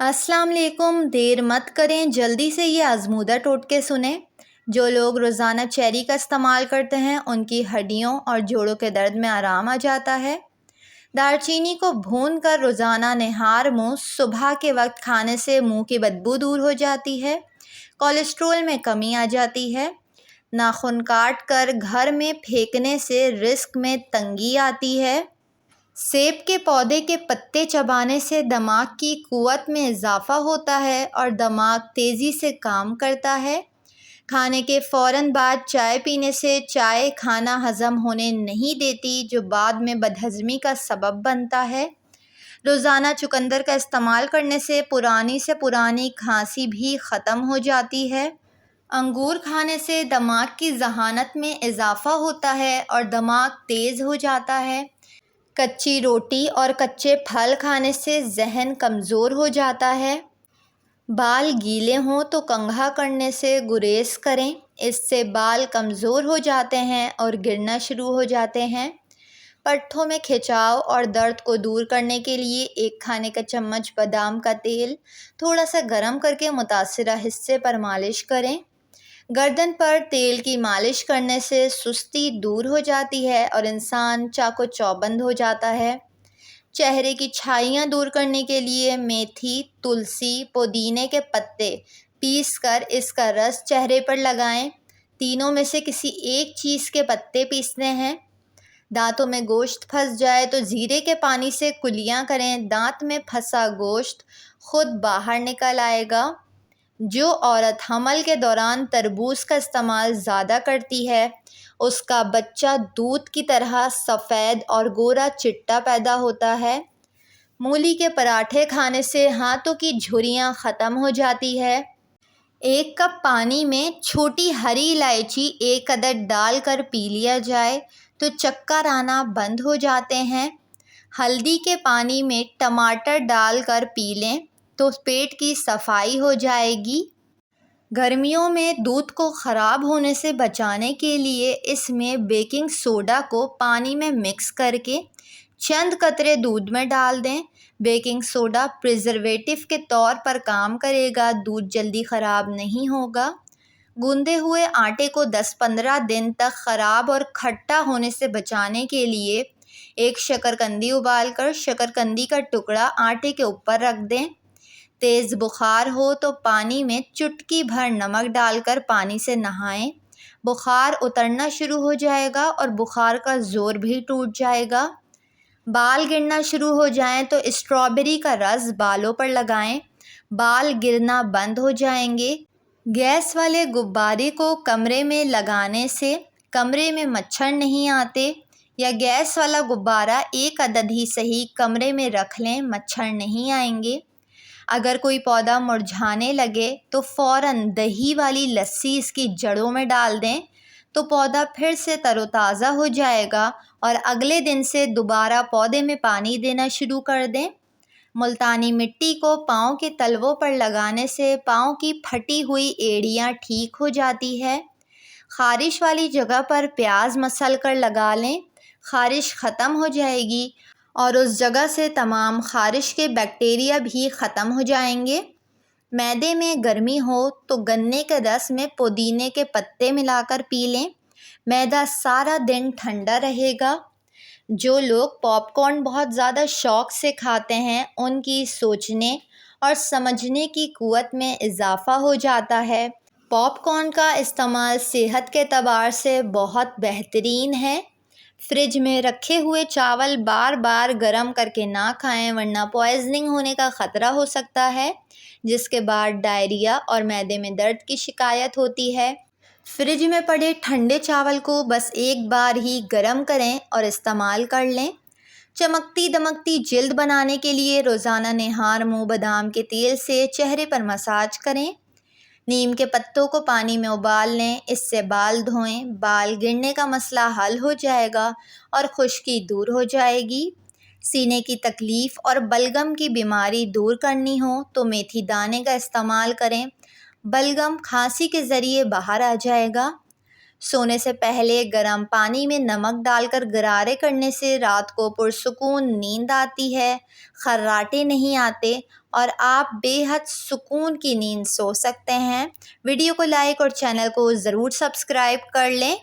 السلام علیکم۔ دیر مت کریں، جلدی سے یہ آزمودہ ٹوٹکے سنیں۔ جو لوگ روزانہ چیری کا استعمال کرتے ہیں ان کی ہڈیوں اور جوڑوں کے درد میں آرام آ جاتا ہے۔ دار چینی کو بھون کر روزانہ نہار منہ صبح کے وقت کھانے سے منہ کی بدبو دور ہو جاتی ہے۔ کولیسٹرول میں کمی آ جاتی ہے۔ ناخن کاٹ کر گھر میں پھینکنے سے رزق میں تنگی آتی ہے۔ سیب کے پودے کے پتے چبانے سے دماغ کی قوت میں اضافہ ہوتا ہے اور دماغ تیزی سے کام کرتا ہے۔ کھانے کے فوراً بعد چائے پینے سے چائے کھانا ہضم ہونے نہیں دیتی، جو بعد میں بدہضمی کا سبب بنتا ہے۔ روزانہ چقندر کا استعمال کرنے سے پرانی کھانسی بھی ختم ہو جاتی ہے۔ انگور کھانے سے دماغ کی ذہانت میں اضافہ ہوتا ہے اور دماغ تیز ہو جاتا ہے۔ کچی روٹی اور کچے پھل کھانے سے ذہن کمزور ہو جاتا ہے۔ بال گیلے ہوں تو کنگھا کرنے سے گریز کریں، اس سے بال کمزور ہو جاتے ہیں اور گرنا شروع ہو جاتے ہیں۔ پٹھوں میں کھچاؤ اور درد کو دور کرنے کے لیے ایک کھانے کا چمچ بادام کا تیل تھوڑا سا گرم کر کے متاثرہ حصے پر مالش کریں۔ گردن پر تیل کی مالش کرنے سے سستی دور ہو جاتی ہے اور انسان چاق و چوبند ہو جاتا ہے۔ چہرے کی چھائیاں دور کرنے کے لیے میتھی، تلسی، پودینے کے پتے پیس کر اس کا رس چہرے پر لگائیں۔ تینوں میں سے کسی ایک چیز کے پتے پیسنے ہیں۔ دانتوں میں گوشت پھنس جائے تو زیرے کے پانی سے کلیاں کریں، دانت میں پھنسا گوشت خود باہر نکل آئے گا۔ جو عورت حمل کے دوران تربوز کا استعمال زیادہ کرتی ہے اس کا بچہ دودھ کی طرح سفید اور گورا چٹا پیدا ہوتا ہے۔ مولی کے پراٹھے کھانے سے ہاتھوں کی جھریاں ختم ہو جاتی ہے۔ ایک کپ پانی میں چھوٹی ہری الائچی 1 عدد ڈال کر پی لیا جائے تو چکر آنا بند ہو جاتے ہیں۔ ہلدی کے پانی میں ٹماٹر ڈال کر پی لیں تو پیٹ کی صفائی ہو جائے گی۔ گرمیوں میں دودھ کو خراب ہونے سے بچانے کے لیے اس میں بیکنگ سوڈا کو پانی میں مکس کر کے چند قطرے دودھ میں ڈال دیں۔ بیکنگ سوڈا پریزرویٹو کے طور پر کام کرے گا، دودھ جلدی خراب نہیں ہوگا۔ گوندے ہوئے آٹے کو 10-15 دن تک خراب اور کھٹا ہونے سے بچانے کے لیے ایک شکرکندی ابال کر شکرکندی کا ٹکڑا آٹے کے اوپر رکھ دیں۔ تیز بخار ہو تو پانی میں چٹکی بھر نمک ڈال کر پانی سے نہائیں۔ بخار اترنا شروع ہو جائے گا اور بخار کا زور بھی ٹوٹ جائے گا۔ بال گرنا شروع ہو جائیں تو اسٹرابیری کا رس بالوں پر لگائیں، بال گرنا بند ہو جائیں گے۔ گیس والے غبارے کو کمرے میں لگانے سے کمرے میں مچھر نہیں آتے، یا گیس والا غبارہ 1 عدد ہی صحیح کمرے میں رکھ لیں، مچھر نہیں آئیں گے۔ اگر کوئی پودا مرجھانے لگے تو فوراً دہی والی لسی اس کی جڑوں میں ڈال دیں تو پودا پھر سے تر و تازہ ہو جائے گا اور اگلے دن سے دوبارہ پودے میں پانی دینا شروع کر دیں۔ ملتانی مٹی کو پاؤں کے تلووں پر لگانے سے پاؤں کی پھٹی ہوئی ایڑیاں ٹھیک ہو جاتی ہے۔ خارش والی جگہ پر پیاز مسل کر لگا لیں، خارش ختم ہو جائے گی اور اس جگہ سے تمام خارش کے بیکٹیریا بھی ختم ہو جائیں گے۔ معدے میں گرمی ہو تو گنے کے رس میں پودینے کے پتے ملا کر پی لیں، معدہ سارا دن ٹھنڈا رہے گا۔ جو لوگ پاپ کارن بہت زیادہ شوق سے کھاتے ہیں ان کی سوچنے اور سمجھنے کی قوت میں اضافہ ہو جاتا ہے۔ پاپ کارن کا استعمال صحت کے اعتبار سے بہت بہترین ہے۔ فریج میں رکھے ہوئے چاول بار بار گرم کر کے نہ کھائیں ورنہ پوائزننگ ہونے کا خطرہ ہو سکتا ہے، جس کے بعد ڈائریا اور معدے میں درد کی شکایت ہوتی ہے۔ فریج میں پڑے ٹھنڈے چاول کو بس ایک بار ہی گرم کریں اور استعمال کر لیں۔ چمکتی دمکتی جلد بنانے کے لیے روزانہ نہار منہ بادام کے تیل سے چہرے پر مساج کریں۔ نیم کے پتوں کو پانی میں ابال لیں، اس سے بال دھوئیں، بال گرنے کا مسئلہ حل ہو جائے گا اور خشکی دور ہو جائے گی۔ سینے کی تکلیف اور بلغم کی بیماری دور کرنی ہو تو میتھی دانے کا استعمال کریں، بلغم کھانسی کے ذریعے باہر آ جائے گا۔ سونے سے پہلے گرم پانی میں نمک ڈال کر غرارے کرنے سے رات کو پرسکون نیند آتی ہے، خراٹے نہیں آتے اور آپ بے حد سکون کی نیند سو سکتے ہیں۔ ویڈیو کو لائک اور چینل کو ضرور سبسکرائب کر لیں۔